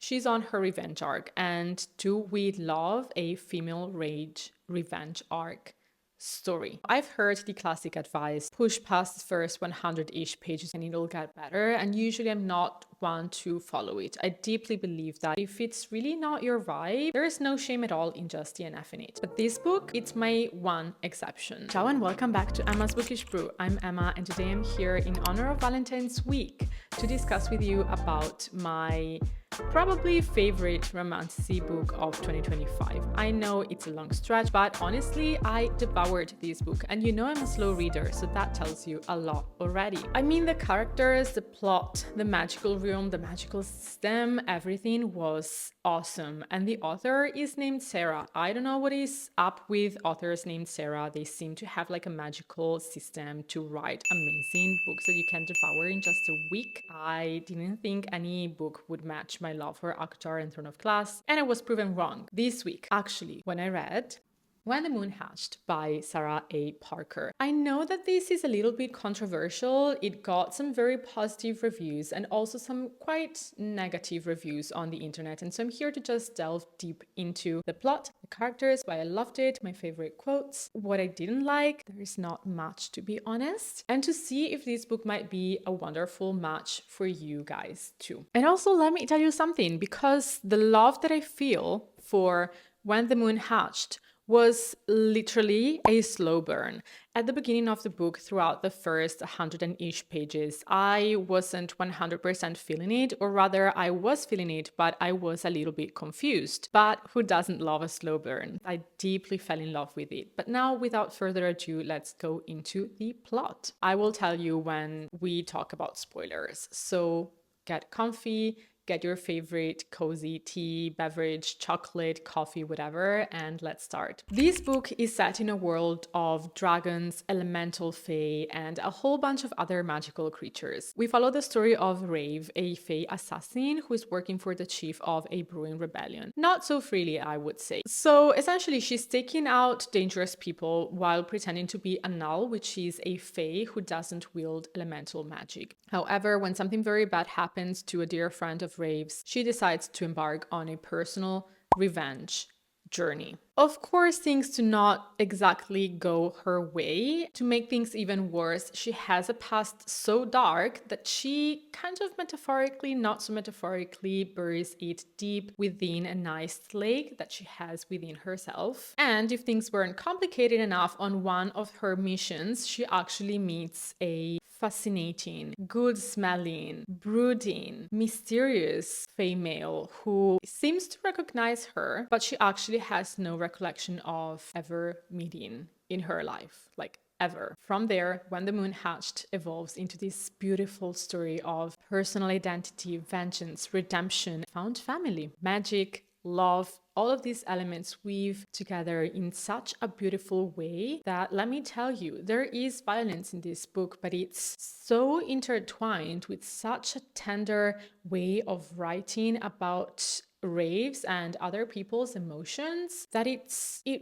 She's on her revenge arc, and do we love a female rage revenge arc story? I've heard the classic advice, push past the first 100-ish pages and it'll get better, and usually I'm not one to follow it. I deeply believe that if it's really not your vibe, there is no shame at all in just DNFing it. But this book, it's my one exception. Ciao and welcome back to Emma's Bookish Brew. I'm Emma, and today I'm here in honor of Valentine's Week to discuss with you about my probably favorite romantasy book of 2025. I know it's a long stretch, but honestly, I devoured this book, and you know I'm a slow reader, so that tells you a lot already. I mean, the characters, the plot, the magical realm, the magical system, everything was awesome. And the author is named Sarah. I don't know what is up with authors named Sarah. They seem to have like a magical system to write amazing books that you can devour in just a week. I didn't think any book would match my love for Akhtar and Throne of Glass, and I was proven wrong this week, actually, when I read When the Moon Hatched by Sarah A. Parker. I know that this is a little bit controversial. It got some very positive reviews and also some quite negative reviews on the internet. And so I'm here to just delve deep into the plot, the characters, why I loved it, my favorite quotes, what I didn't like. There is not much, to be honest. And to see if this book might be a wonderful match for you guys too. And also let me tell you something, because the love that I feel for When the Moon Hatched was literally a slow burn. At the beginning of the book, throughout the first 100-ish pages, I wasn't 100% feeling it, or rather I was feeling it, but I was a little bit confused. But who doesn't love a slow burn? I deeply fell in love with it. But now, without further ado, let's go into the plot. I will tell you when we talk about spoilers. So get comfy, get your favorite cozy tea, beverage, chocolate, coffee, whatever, and let's start. This book is set in a world of dragons, elemental fae, and a whole bunch of other magical creatures. We follow the story of Rave, a fae assassin who is working for the chief of a brewing rebellion. Not so freely, I would say. So essentially, she's taking out dangerous people while pretending to be a null, which is a fae who doesn't wield elemental magic. However, when something very bad happens to a dear friend of Rave's, she decides to embark on a personal revenge journey. Of course, things do not exactly go her way. To make things even worse, she has a past so dark that she kind of metaphorically, not so metaphorically, buries it deep within a nice lake that she has within herself. And if things weren't complicated enough, on one of her missions, she actually meets a fascinating, good-smelling, brooding, mysterious female who seems to recognize her, but she actually has no recollection of ever meeting in her life, like ever. From there, When the Moon Hatched evolves into this beautiful story of personal identity, vengeance, redemption, found family, magic, love. All of these elements weave together in such a beautiful way that, let me tell you, there is violence in this book, but it's so intertwined with such a tender way of writing about Raves and other people's emotions that it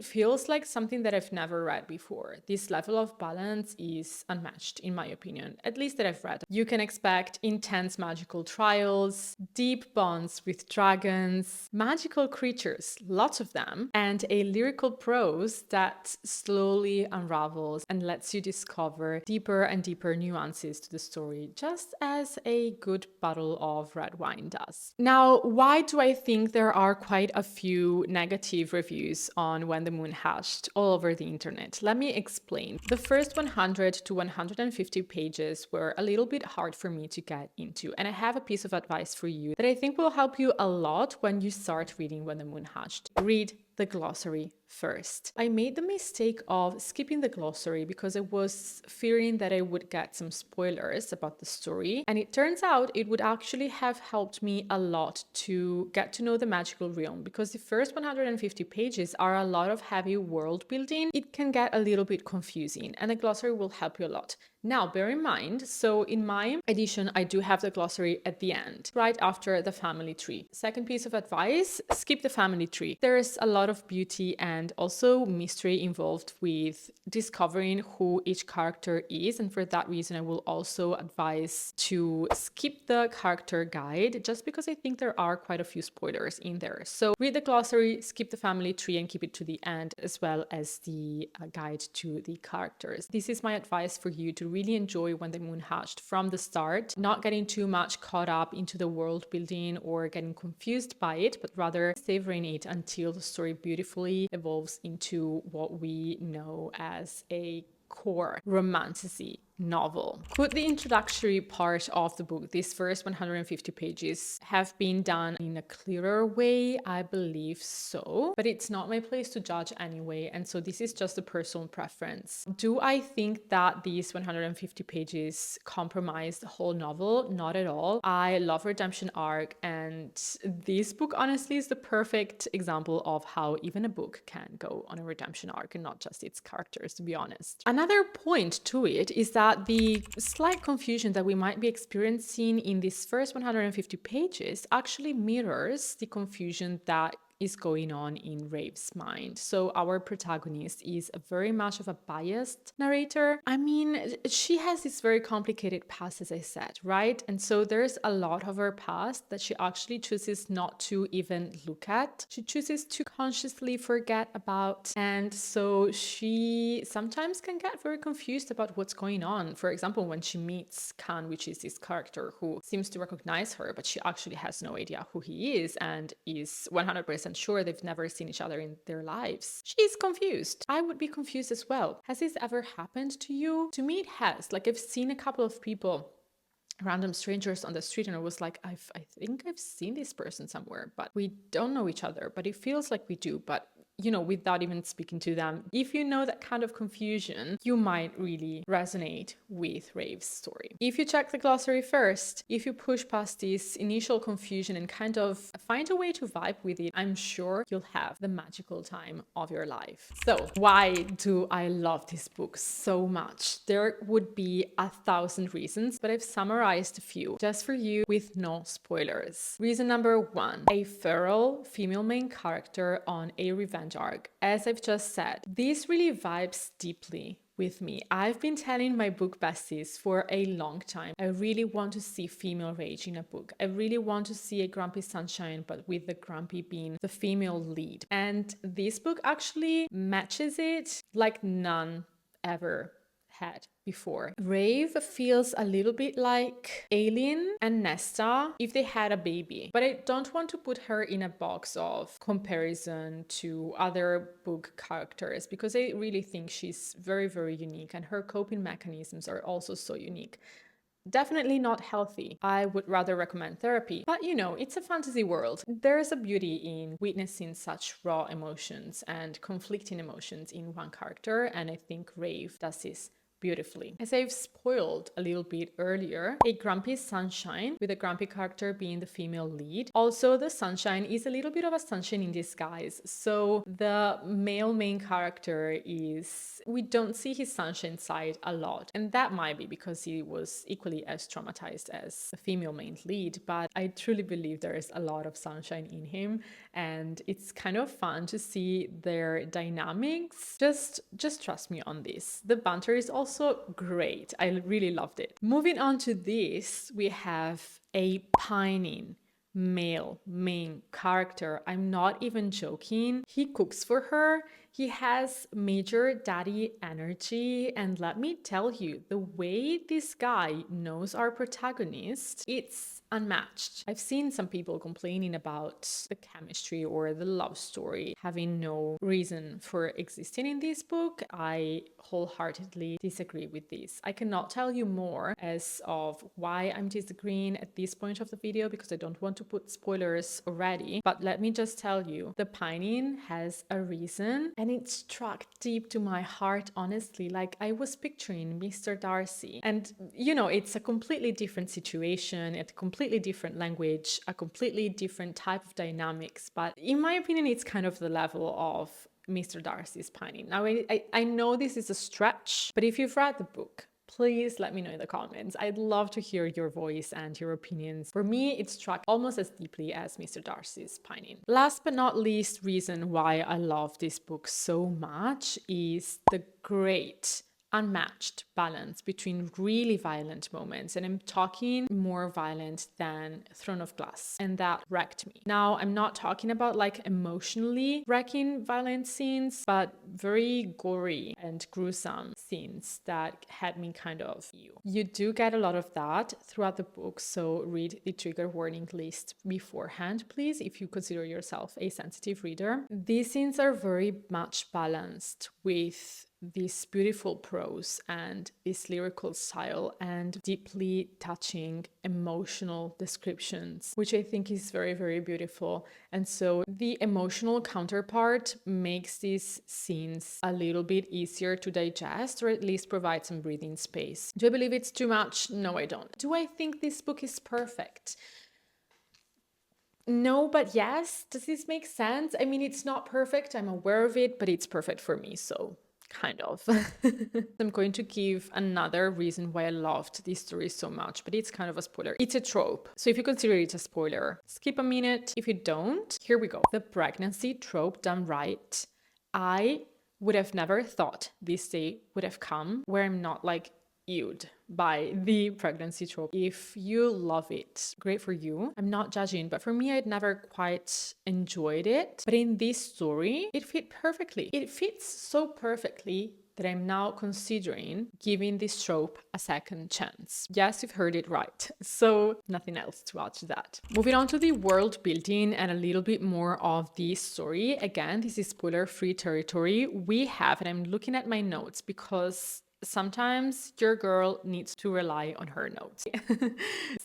feels like something that I've never read before. This level of balance is unmatched, in my opinion, at least that I've read. You can expect intense magical trials, deep bonds with dragons, magical creatures, lots of them, and a lyrical prose that slowly unravels and lets you discover deeper and deeper nuances to the story, just as a good bottle of red wine does. Now, why do I think there are quite a few negative reviews on When the Moon Hatched all over the internet? Let me explain. The first 100 to 150 pages were a little bit hard for me to get into, and I have a piece of advice for you that I think will help you a lot when you start reading When the Moon Hatched. Read the glossary first. I made the mistake of skipping the glossary because I was fearing that I would get some spoilers about the story, and it turns out it would actually have helped me a lot to get to know the magical realm, because the first 150 pages are a lot of heavy world building. It can get a little bit confusing, and the glossary will help you a lot. Now, bear in mind, so in my edition, I do have the glossary at the end, right after the family tree. Second piece of advice, skip the family tree. There's a lot lot of beauty and also mystery involved with discovering who each character is. And for that reason, I will also advise to skip the character guide just because I think there are quite a few spoilers in there. So read the glossary, skip the family tree and keep it to the end, as well as the guide to the characters. This is my advice for you to really enjoy When the Moon Hatched from the start, not getting too much caught up into the world building or getting confused by it, but rather savoring it until the story beautifully evolves into what we know as a core romantasy novel. Could the introductory part of the book, these first 150 pages, have been done in a clearer way? I believe so, but it's not my place to judge anyway, and so this is just a personal preference. Do I think that these 150 pages compromise the whole novel? Not at all. I love redemption arc, and this book honestly is the perfect example of how even a book can go on a redemption arc and not just its characters, to be honest. Another point to it is that the slight confusion that we might be experiencing in these first 150 pages actually mirrors the confusion that is going on in Rave's mind. So our protagonist is very much of a biased narrator. I mean, she has this very complicated past, as I said, right? And so there's a lot of her past that she actually chooses not to even look at. She chooses to consciously forget about. And so she sometimes can get very confused about what's going on. For example, when she meets Khan, which is this character who seems to recognize her, but she actually has no idea who he is and is 100% sure they've never seen each other in their lives. She's confused. I would be confused as well. Has this ever happened to you? To me, it has. Like, I've seen a couple of people, random strangers on the street, and I was like, I think I've seen this person somewhere, but we don't know each other, but it feels like we do. But you know, without even speaking to them, if you know that kind of confusion, you might really resonate with Rave's story. If you check the glossary first, if you push past this initial confusion and kind of find a way to vibe with it, I'm sure you'll have the magical time of your life. So why do I love this book so much? There would be 1,000 reasons, but I've summarized a few just for you with no spoilers. Reason number one, a feral female main character on a revenge arc. As I've just said, this really vibes deeply with me. I've been telling my book besties for a long time, I really want to see female rage in a book. I really want to see a grumpy sunshine, but with the grumpy being the female lead. And this book actually matches it like none ever had before. Rave feels a little bit like Alien and Nesta if they had a baby, but I don't want to put her in a box of comparison to other book characters because I really think she's very, very unique and her coping mechanisms are also so unique. Definitely not healthy. I would rather recommend therapy. But you know, it's a fantasy world. There's a beauty in witnessing such raw emotions and conflicting emotions in one character, and I think Rave does this beautifully. As I've spoiled a little bit earlier, a grumpy sunshine with a grumpy character being the female lead. Also, the sunshine is a little bit of a sunshine in disguise. So the male main character is, we don't see his sunshine side a lot. And that might be because he was equally as traumatized as the female main lead, but I truly believe there is a lot of sunshine in him. And it's kind of fun to see their dynamics. Just trust me on this. The banter is also great. I really loved it. Moving on to this, we have a pining male main character. I'm not even joking. He cooks for her. He has major daddy energy, and let me tell you, the way this guy knows our protagonist, it's unmatched. I've seen some people complaining about the chemistry or the love story having no reason for existing in this book. I wholeheartedly disagree with this. I cannot tell you more as of why I'm disagreeing at this point of the video because I don't want to put spoilers already, but let me just tell you, the pining has a reason and it struck deep to my heart, honestly. Like, I was picturing Mr. Darcy, and you know, it's a completely different situation, a completely different language, a completely different type of dynamics, but in my opinion it's kind of the level of Mr. Darcy's pining. Now, I know this is a stretch, but if you've read the book, Please let me know in the comments. I'd love to hear your voice and your opinions. For me, it struck almost as deeply as Mr. Darcy's pining. Last but not least reason why I love this book so much is the great unmatched balance between really violent moments, and I'm talking more violent than Throne of Glass, and that wrecked me. Now, I'm not talking about like emotionally wrecking violent scenes, but very gory and gruesome scenes that had me kind of you do get a lot of that throughout the book, so read the trigger warning list beforehand, please, if you consider yourself a sensitive reader. These scenes are very much balanced with this beautiful prose and this lyrical style and deeply touching emotional descriptions, which I think is very, very beautiful. And so the emotional counterpart makes these scenes a little bit easier to digest, or at least provide some breathing space. Do I believe it's too much? No, I don't. Do I think this book is perfect? No, but yes. Does this make sense? I mean, it's not perfect, I'm aware of it, but it's perfect for me, so kind of. I'm going to give another reason why I loved this story so much, but it's kind of a spoiler. It's a trope. So if you consider it a spoiler, skip a minute. If you don't, here we go. The pregnancy trope done right. I would have never thought this day would have come where I'm not like ewed by the pregnancy trope. If you love it, great for you. I'm not judging, but for me, I'd never quite enjoyed it. But in this story, it fit perfectly. It fits so perfectly that I'm now considering giving this trope a second chance. Yes, you've heard it right. So nothing else to add to that. Moving on to the world building and a little bit more of the story. Again, this is spoiler-free territory. We have, and I'm looking at my notes because sometimes your girl needs to rely on her notes.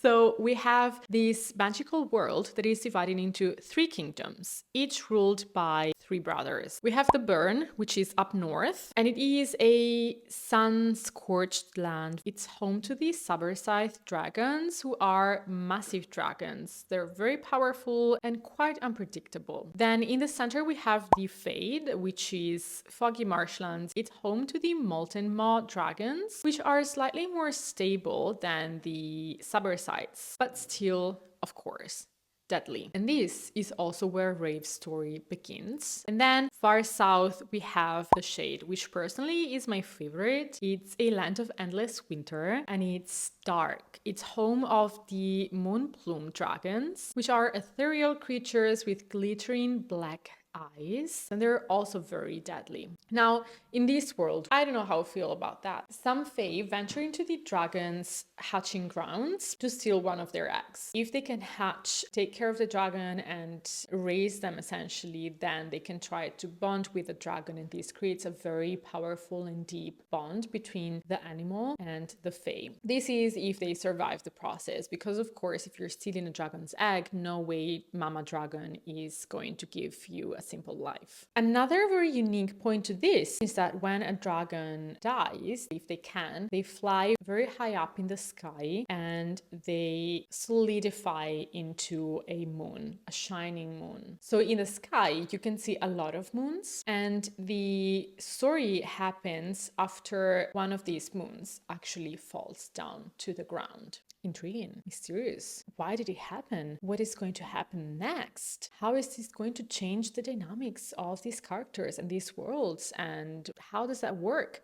So we have this magical world that is divided into 3 kingdoms, each ruled by 3 brothers. We have the Burn, which is up north, and it is a sun-scorched land. It's home to the Saberscythe dragons, who are massive dragons. They're very powerful and quite unpredictable. Then in the center we have the Fade, which is foggy marshlands. It's home to the Molten Maw dragons, which are slightly more stable than the Saberscythes, but still, of course, deadly. And this is also where Rave's story begins. And then far south we have the Shade, which personally is my favorite. It's a land of endless winter and it's dark. It's home of the Moonplume dragons, which are ethereal creatures with glittering black eyes, and they're also very deadly. Now, in this world, I don't know how I feel about that. Some Fae venture into the dragons' hatching grounds to steal one of their eggs. If they can hatch, take care of the dragon and raise them essentially, then they can try to bond with the dragon, and this creates a very powerful and deep bond between the animal and the Fae. This is if they survive the process, because of course, if you're stealing a dragon's egg, no way Mama Dragon is going to give you a simple life. Another very unique point to this is that when a dragon dies, if they can, they fly very high up in the sky and they solidify into a moon, a shining moon. So in the sky, you can see a lot of moons, and the story happens after one of these moons actually falls down to the ground. Intriguing, mysterious. Why did it happen? What is going to happen next? How is this going to change the dynamics of these characters and these worlds? And how does that work?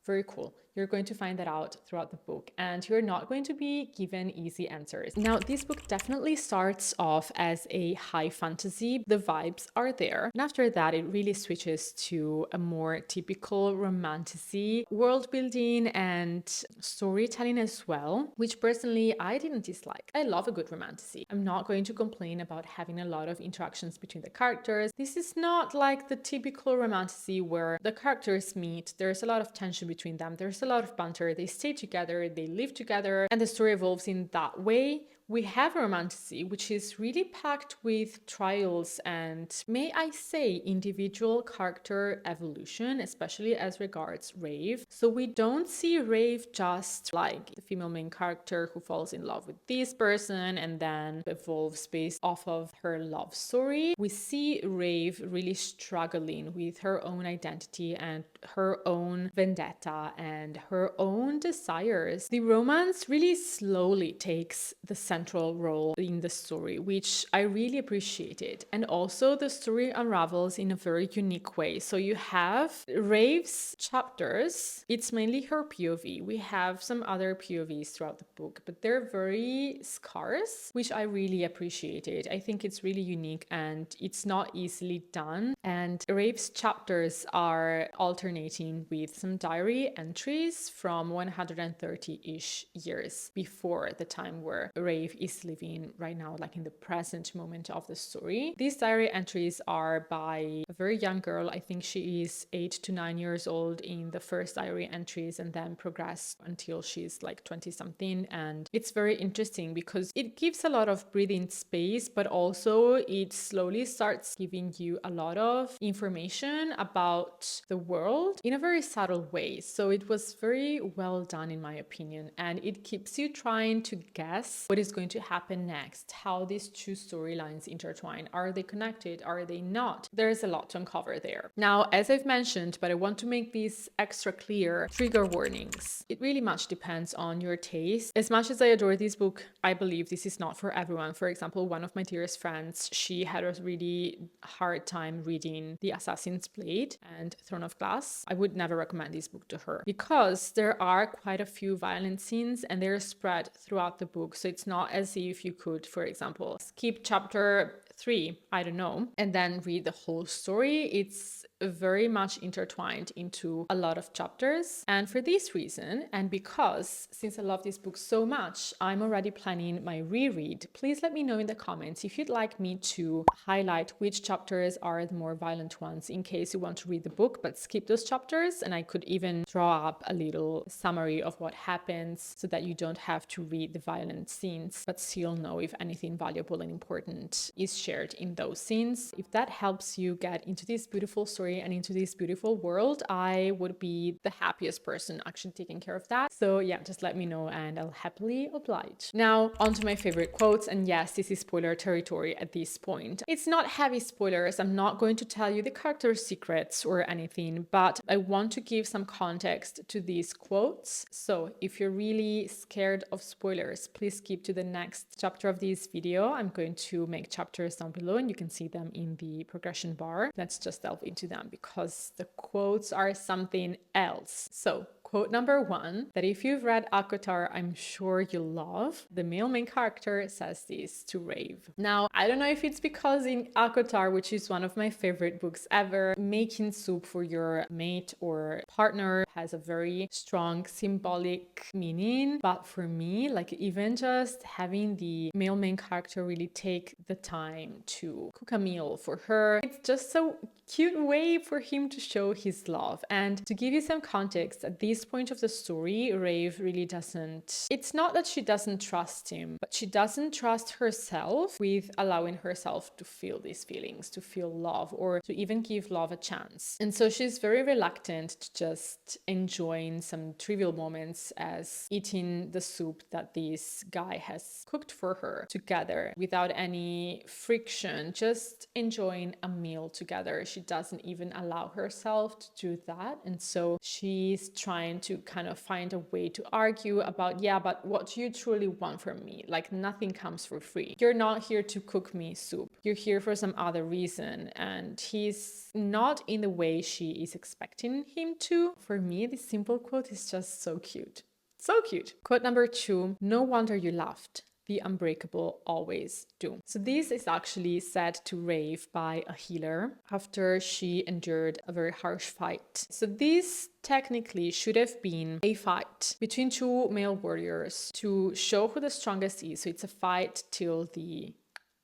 Very cool. You're going to find that out throughout the book, and you're not going to be given easy answers. Now, this book definitely starts off as a high fantasy. The vibes are there. And after that, it really switches to a more typical romantasy world building and storytelling as well, which personally I didn't dislike. I love a good romantasy. I'm not going to complain about having a lot of interactions between the characters. This is not like the typical romantasy where the characters meet, there's a lot of tension between them, there's a lot of banter, they stay together, they live together, and the story evolves in that way, We have romantasy, which is really packed with trials and, may I say, individual character evolution, especially as regards Rave. So we don't see Rave just like the female main character who falls in love with this person and then evolves based off of her love story. We see Rave really struggling with her own identity and her own vendetta and her own desires. The romance really slowly takes the central role in the story, which I really appreciated. And also the story unravels in a very unique way. So you have Rave's chapters, it's mainly her POV. We have some other POVs throughout the book, but they're very scarce, which I really appreciated. I think it's really unique and it's not easily done. And Rave's chapters are alternating with some diary entries from 130-ish years before the time where Rave is living right now, like in the present moment of the story. These diary entries are by a very young girl. I think she is 8 to 9 years old in the first diary entries and then progress until she's like 20 something. And it's very interesting because it gives a lot of breathing space, but also it slowly starts giving you a lot of information about the world in a very subtle way. So it was very well done in my opinion, and it keeps you trying to guess what is going to happen next, how these two storylines intertwine. Are they connected? Are they not? There's a lot to uncover there. Now, as I've mentioned, but I want to make this extra clear, trigger warnings. It really much depends on your taste. As much as I adore this book, I believe this is not for everyone. For example, one of my dearest friends, she had a really hard time reading The Assassin's Blade and Throne of Glass. I would never recommend this book to her because there are quite a few violent scenes and they're spread throughout the book. So it's not as if you could, for example, skip chapter 3, I don't know, and then read the whole story. It's very much intertwined into a lot of chapters. And for this reason, and because since I love this book so much, I'm already planning my reread. Please let me know in the comments if you'd like me to highlight which chapters are the more violent ones in case you want to read the book but skip those chapters. And I could even draw up a little summary of what happens so that you don't have to read the violent scenes but still know if anything valuable and important is shared in those scenes. If that helps you get into this beautiful story and into this beautiful world, I would be the happiest person actually taking care of that. So yeah, just let me know and I'll happily oblige. Now on to my favorite quotes, and yes, this is spoiler territory at this point. It's not heavy spoilers. I'm not going to tell you the character secrets or anything, but I want to give some context to these quotes. So if you're really scared of spoilers, please skip to the next chapter of this video. I'm going to make chapters down below and you can see them in the progression bar. Let's just delve into them because the quotes are something else. So quote number 1, that if you've read Akotar, I'm sure you'll love. The male main character says this to Rave. Now, I don't know if it's because in Akotar, which is one of my favorite books ever, making soup for your mate or partner has a very strong symbolic meaning. But for me, like even just having the male main character really take the time to cook a meal for her, it's just so cute way for him to show his love. And to give you some context, at this point of the story, Rave really doesn't, it's not that she doesn't trust him, but she doesn't trust herself with allowing herself to feel these feelings, to feel love, or to even give love a chance. And so she's very reluctant to just enjoying some trivial moments as eating the soup that this guy has cooked for her together without any friction, just enjoying a meal together. She doesn't even allow herself to do that. And so she's trying to kind of find a way to argue about, yeah, but what do you truly want from me? Like nothing comes for free. You're not here to cook me soup. You're here for some other reason. And he's not in the way she is expecting him to. For me, this simple quote is just so cute. So cute. Quote number 2, no wonder you laughed. The unbreakable always do. So this is actually said to Rave by a healer after she endured a very harsh fight. So this technically should have been a fight between two male warriors to show who the strongest is. So it's a fight till the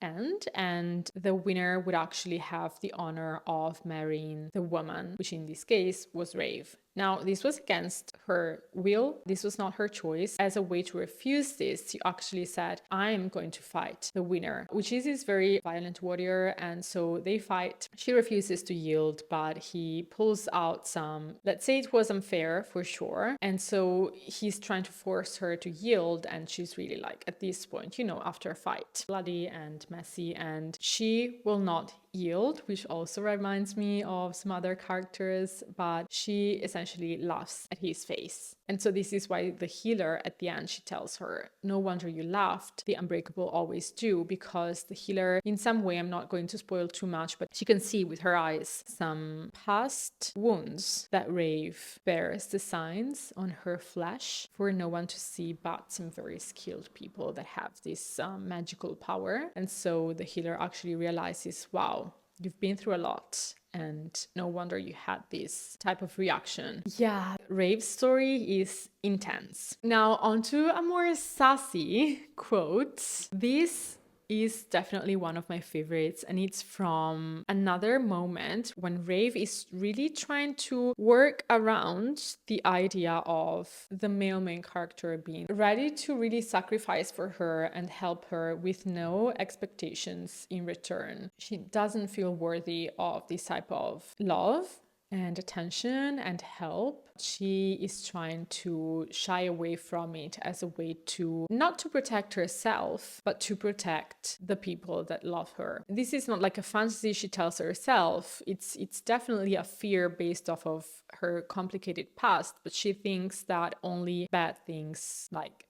end, and the winner would actually have the honor of marrying the woman, which in this case was Rave. Now, this was against her will. This was not her choice. As a way to refuse this, she actually said, I am going to fight the winner, which is this very violent warrior. And so they fight. She refuses to yield, but he pulls out some, let's say it was unfair for sure. And so he's trying to force her to yield. And she's really like, at this point, you know, after a fight, bloody and messy, and she will not yield, which also reminds me of some other characters, but she essentially laughs at his face. And so this is why the healer at the end, she tells her, no wonder you laughed, the unbreakable always do, because the healer, in some way, I'm not going to spoil too much, but she can see with her eyes some past wounds that Rave bears the signs on her flesh for no one to see but some very skilled people that have this magical power. And so the healer actually realizes, wow, you've been through a lot, and no wonder you had this type of reaction. Yeah, Rave's story is intense. Now, onto a more sassy quote. This is definitely one of my favorites, and it's from another moment when Rave is really trying to work around the idea of the male main character being ready to really sacrifice for her and help her with no expectations in return. She doesn't feel worthy of this type of love and attention and help. She is trying to shy away from it as a way to not to protect herself, but to protect the people that love her. This is not like a fantasy she tells herself. It's definitely a fear based off of her complicated past, but she thinks that only bad things like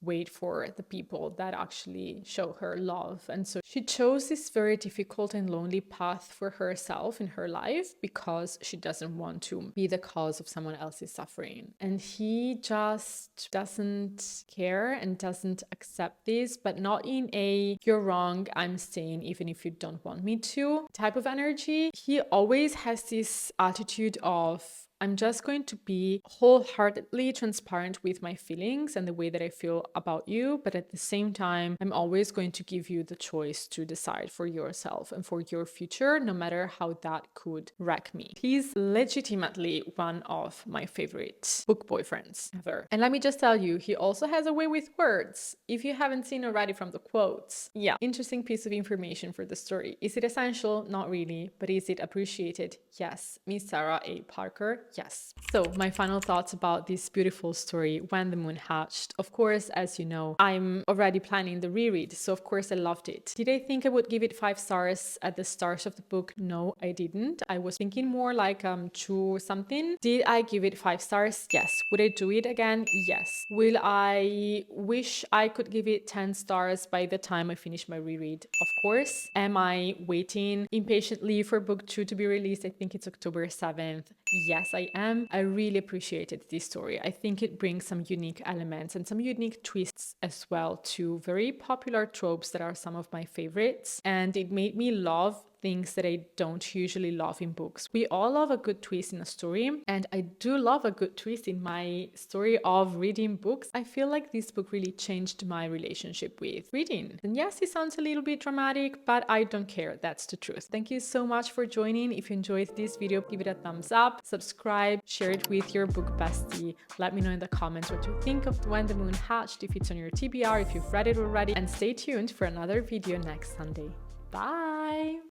wait for the people that actually show her love. And so she chose this very difficult and lonely path for herself in her life because she doesn't want to be the cause of someone else's suffering. And he just doesn't care and doesn't accept this, but not in a you're wrong, I'm staying even if you don't want me to type of energy. He always has this attitude of, I'm just going to be wholeheartedly transparent with my feelings and the way that I feel about you. But at the same time, I'm always going to give you the choice to decide for yourself and for your future, no matter how that could wreck me. He's legitimately one of my favorite book boyfriends ever. And let me just tell you, he also has a way with words. If you haven't seen already from the quotes, yeah, interesting piece of information for the story. Is it essential? Not really. But is it appreciated? Yes. Miss Sarah A. Parker. Yes. So my final thoughts about this beautiful story, When the Moon Hatched. Of course, as you know, I'm already planning the reread, so of course I loved it. Did I think I would give it 5 stars at the start of the book? No, I didn't. I was thinking more like 2 or something. Did I give it 5 stars? Yes. Would I do it again? Yes. Will I wish I could give it 10 stars by the time I finish my reread? Of course. Am I waiting impatiently for book 2 to be released? I think it's October 7th. Yes, I am. I really appreciated this story. I think it brings some unique elements and some unique twists as well to very popular tropes that are some of my favorites. And it made me love things that I don't usually love in books. We all love a good twist in a story, and I do love a good twist in my story of reading books. I feel like this book really changed my relationship with reading. And yes, it sounds a little bit dramatic, but I don't care. That's the truth. Thank you so much for joining. If you enjoyed this video, give it a thumbs up, subscribe, share it with your book bestie. Let me know in the comments what you think of When the Moon Hatched, if it's on your TBR, if you've read it already, and stay tuned for another video next Sunday. Bye!